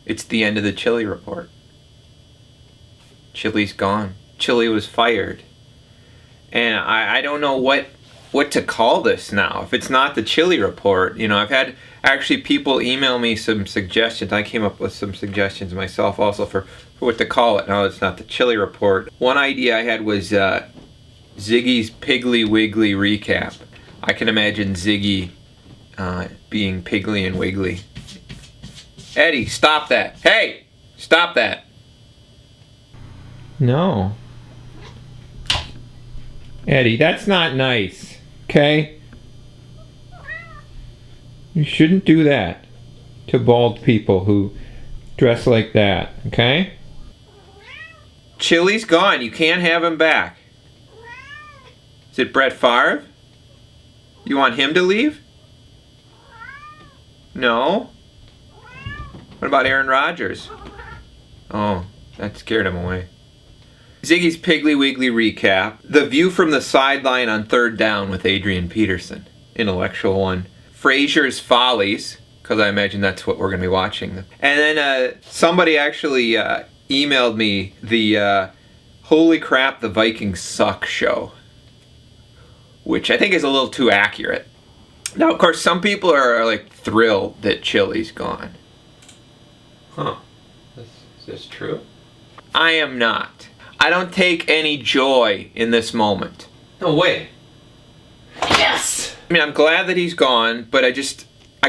It's the end of the Chili report. Chili's gone. Chili was fired. And I don't know what to call this now. If it's not the Chili report, you know, I've had actually people email me some suggestions. I came up with some suggestions myself also for what to call it. Now it's not the Chili report. One idea I had was Zygi's Piggly Wiggly recap. I can imagine Zygi being Piggly and Wiggly. Eddie, stop that. Hey, stop that. No. Eddie, that's not nice, okay? You shouldn't do that to bald people who dress like that, okay? Chili's gone. You can't have him back. Is it Brett Favre? You want him to leave? No. What about Aaron Rodgers? Oh, that scared him away. Zygi's Piggly Wiggly recap. The view from the sideline on third down with Adrian Peterson. Intellectual one. Frazier's Follies, because I imagine that's what we're going to be watching. And then somebody actually emailed me the Holy Crap, the Vikings Suck show, which I think is a little too accurate. Now, of course, some people are like thrilled that Chili's gone. Huh. Is this true? I am not. I don't take any joy in this moment. No way. Yes! I mean, I'm glad that he's gone, but I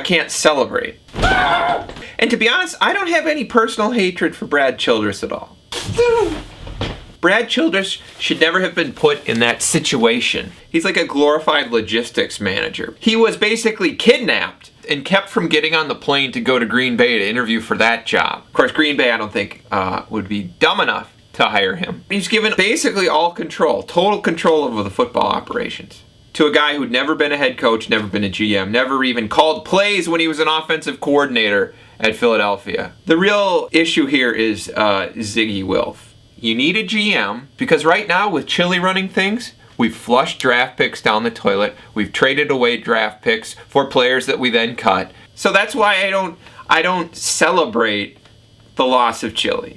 can't celebrate. And to be honest, I don't have any personal hatred for Brad Childress at all. Brad Childress should never have been put in that situation. He's like a glorified logistics manager. He was basically kidnapped and kept from getting on the plane to go to Green Bay to interview for that job. Of course, Green Bay, I don't think, would be dumb enough to hire him. He's given basically all control, total control over the football operations, to a guy who'd never been a head coach, never been a GM, never even called plays when he was an offensive coordinator at Philadelphia. The real issue here is Zygi Wilf. You need a GM, because right now with Chili running things, we've flushed draft picks down the toilet. We've traded away draft picks for players that we then cut. So that's why I don't celebrate the loss of Chili.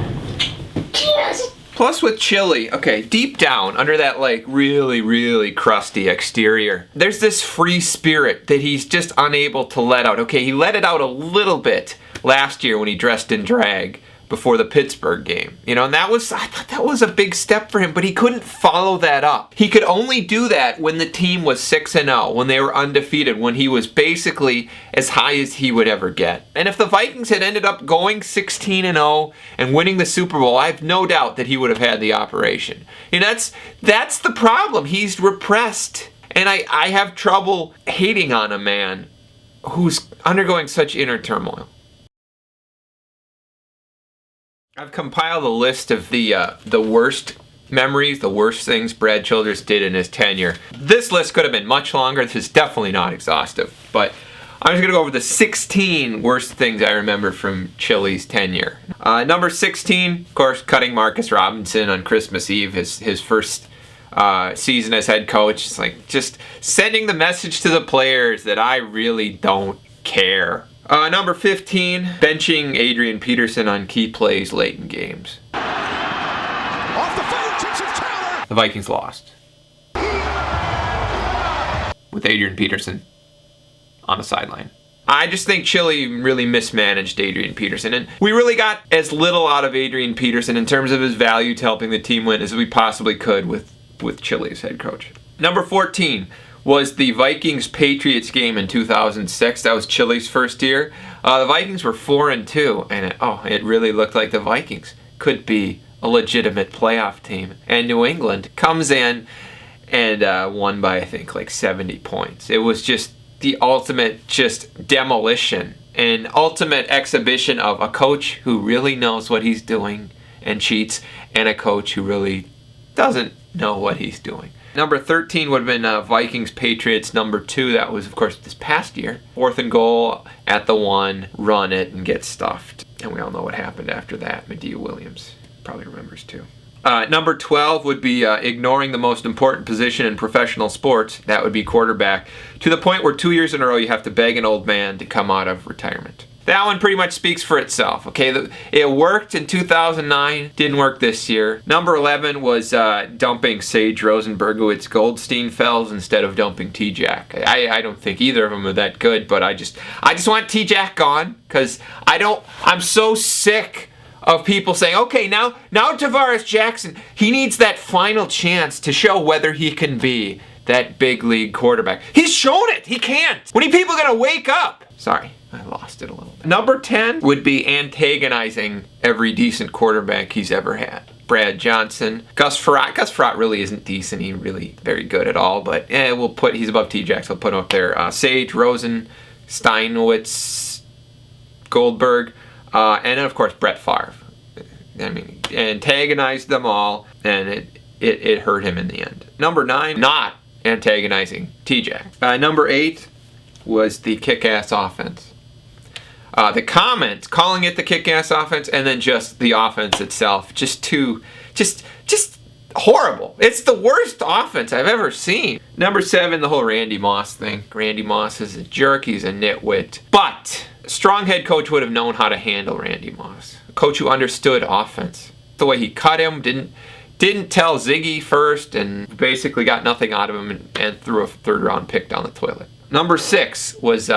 Plus with Chili, okay, deep down under that like really, really crusty exterior, there's this free spirit that he's just unable to let out. Okay, he let it out a little bit last year when he dressed in drag before the Pittsburgh game. You know, and I thought that was a big step for him, but he couldn't follow that up. He could only do that when the team was 6-0, when they were undefeated, when he was basically as high as he would ever get. And if the Vikings had ended up going 16-0 and winning the Super Bowl, I have no doubt that he would have had the operation. And that's the problem. He's repressed. And I have trouble hating on a man who's undergoing such inner turmoil. I've compiled a list of the worst memories, the worst things Brad Childress did in his tenure. This list could have been much longer. This is definitely not exhaustive, but I'm just going to go over the 16 worst things I remember from Chili's tenure. Number 16, of course, cutting Marcus Robinson on Christmas Eve, his first season as head coach. It's like just sending the message to the players that I really don't care. Number 15, benching Adrian Peterson on key plays late in games. Off the fingertips of Taylor. The Vikings lost with Adrian Peterson on the sideline. I just think Chili really mismanaged Adrian Peterson, and we really got as little out of Adrian Peterson in terms of his value to helping the team win as we possibly could with Chili as head coach. Number 14 was the Vikings-Patriots game in 2006. That was Chili's first year. The Vikings were 4-2, and it really looked like the Vikings could be a legitimate playoff team. And New England comes in and won by, I think, like 70 points. It was just the ultimate just demolition, an ultimate exhibition of a coach who really knows what he's doing and cheats, and a coach who really doesn't know what he's doing. Number 13 would have been Vikings-Patriots. Number 2, that was, of course, this past year. 4th and goal at the 1, run it, and get stuffed. And we all know what happened after that. Madieu Williams probably remembers too. Number 12 would be ignoring the most important position in professional sports. That would be quarterback. To the point where 2 years in a row you have to beg an old man to come out of retirement. That one pretty much speaks for itself, okay? It worked in 2009, didn't work this year. Number 11 was dumping Sage Rosenbergowitz Goldstein-Fells instead of dumping T-Jack. I don't think either of them are that good, but I just want T-Jack gone, because I'm so sick of people saying, okay, now Tavares Jackson, he needs that final chance to show whether he can be that big league quarterback. He's shown it, he can't. When are people gonna wake up? Sorry, I lost it a little bit. Number 10 would be antagonizing every decent quarterback he's ever had. Brad Johnson, Gus Frerotte. Gus Frerotte really isn't decent. He really very good at all, but he's above T-Jack, so we'll put him up there. Sage, Rosen, Steinwitz, Goldberg, and then of course Brett Favre. I mean, antagonized them all, and it hurt him in the end. Number 9, not antagonizing T-Jack. Number 8 was the kick-ass offense. The comments calling it the kick-ass offense, and then just the offense itself, just horrible. It's the worst offense I've ever seen. Number 7, the whole Randy Moss thing. Randy Moss is a jerk, he's a nitwit. But a strong head coach would have known how to handle Randy Moss. A coach who understood offense. The way he cut him, didn't tell Zygi first, and basically got nothing out of him and threw a 3rd round pick down the toilet. Number 6 was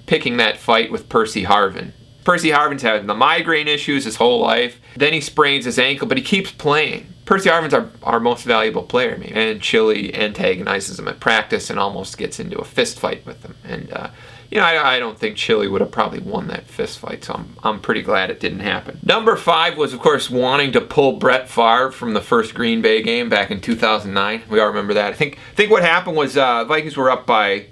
picking that fight with Percy Harvin. Percy Harvin's had the migraine issues his whole life. Then he sprains his ankle, but he keeps playing. Percy Harvin's our most valuable player, maybe. And Chili antagonizes him at practice and almost gets into a fist fight with him. And I don't think Chili would have probably won that fist fight, so I'm pretty glad it didn't happen. Number 5 was, of course, wanting to pull Brett Favre from the first Green Bay game back in 2009. We all remember that. I think what happened was Vikings were up by,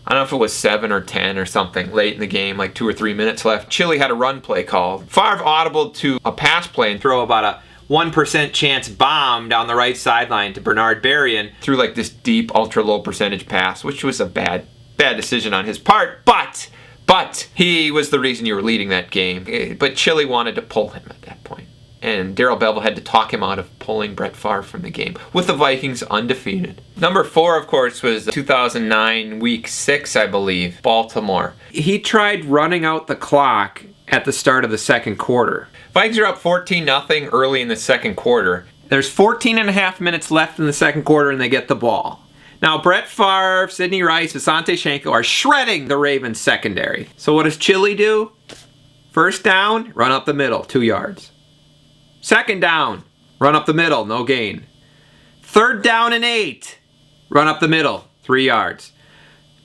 I don't know if it was 7 or 10 or something late in the game, like 2 or 3 minutes left. Chili had a run play called. Favre audibled to a pass play and throw about a 1% chance bomb down the right sideline to Bernard Berrien through like this deep, ultra low percentage pass, which was a bad decision on his part, but he was the reason you were leading that game. But Chili wanted to pull him at that point. And Darrell Bevell had to talk him out of pulling Brett Favre from the game, with the Vikings undefeated. Number 4, of course, was 2009, week 6, I believe, Baltimore. He tried running out the clock at the start of the second quarter. Vikings are up 14-0 early in the second quarter. There's 14.5 minutes left in the second quarter, and they get the ball. Now, Brett Favre, Sidney Rice, Asante Shenko are shredding the Ravens secondary. So what does Chili do? First down, run up the middle, 2 yards. Second down, run up the middle, no gain. Third down and 8, run up the middle, 3 yards.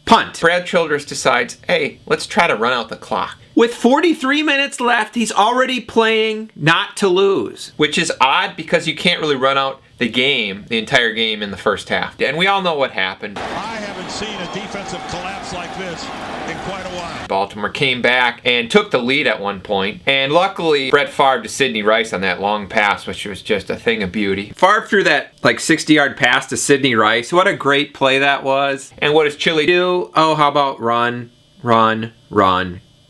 Punt. Brad Childress decides, hey, let's try to run out the clock. With 43 minutes left, he's already playing not to lose, which is odd because you can't really run out the entire game in the first half. And we all know what happened. I haven't seen a defensive collapse like this in quite a while. Baltimore came back and took the lead at one point. And luckily, Brett Favre to Sidney Rice on that long pass, which was just a thing of beauty. Favre threw that like 60-yard pass to Sidney Rice. What a great play that was. And what does Chili do? Oh, how about run,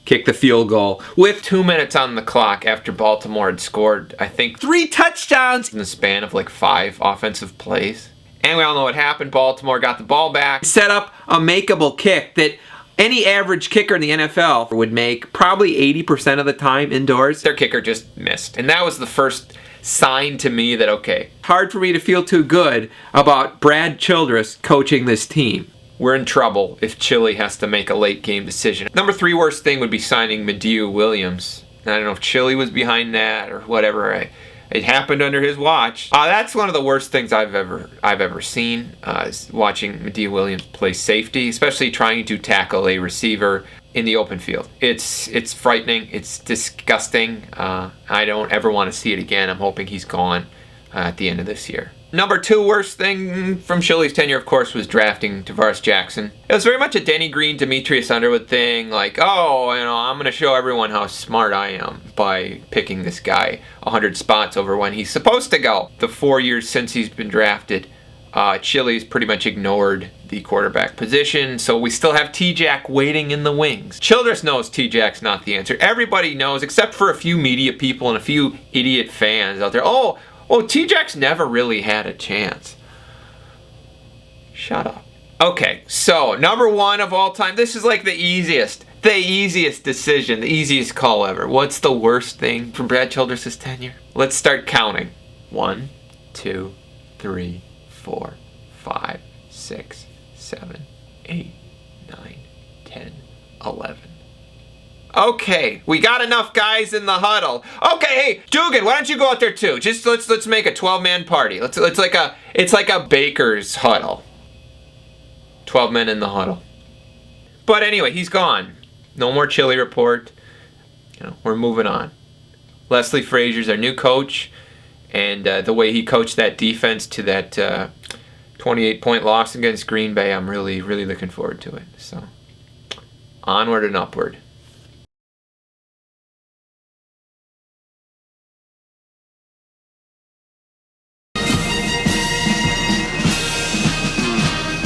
kick the field goal with 2 minutes on the clock after Baltimore had scored, I think, 3 touchdowns in the span of like 5 offensive plays. And we all know what happened. Baltimore got the ball back, set up a makeable kick that any average kicker in the NFL would make probably 80% of the time indoors. Their kicker just missed. And that was the first sign to me that, okay, hard for me to feel too good about Brad Childress coaching this team. We're in trouble if Chili has to make a late game decision. Number 3 worst thing would be signing Madieu Williams. I don't know if Chili was behind that or whatever. It happened under his watch. That's one of the worst things I've ever seen, is watching Madieu Williams play safety, especially trying to tackle a receiver in the open field. It's frightening. It's disgusting. I don't ever want to see it again. I'm hoping he's gone at the end of this year. Number 2 worst thing from Chili's tenure, of course, was drafting Tavares Jackson. It was very much a Denny Green, Dimitrius Underwood thing, like, oh, I'm going to show everyone how smart I am by picking this guy 100 spots over when he's supposed to go. The 4 years since he's been drafted, Chili's pretty much ignored the quarterback position, so we still have T-Jack waiting in the wings. Childress knows T-Jack's not the answer. Everybody knows, except for a few media people and a few idiot fans out there. Oh, T-Jack's never really had a chance. Shut up. Okay, so number 1 of all time. This is like the easiest The easiest decision, the easiest call ever. What's the worst thing from Brad Childress' tenure? Let's start counting. 1, 2, 3, 4, 5, 6, 7, 8, 9, 10, 11. Okay, we got enough guys in the huddle. Okay, hey, Dugan, why don't you go out there too? Just let's make a 12-man party. It's like a baker's huddle. 12 men in the huddle. But anyway, he's gone. No more Chili report. You know, we're moving on. Leslie Frazier's our new coach, and the way he coached that defense to that 28-point loss against Green Bay, I'm really looking forward to it. So, onward and upward.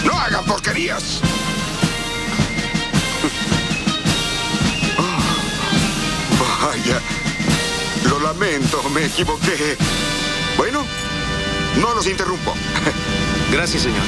¡No hagan porquerías! Vaya, lo lamento, me equivoqué. Bueno, no los interrumpo. Gracias, señor.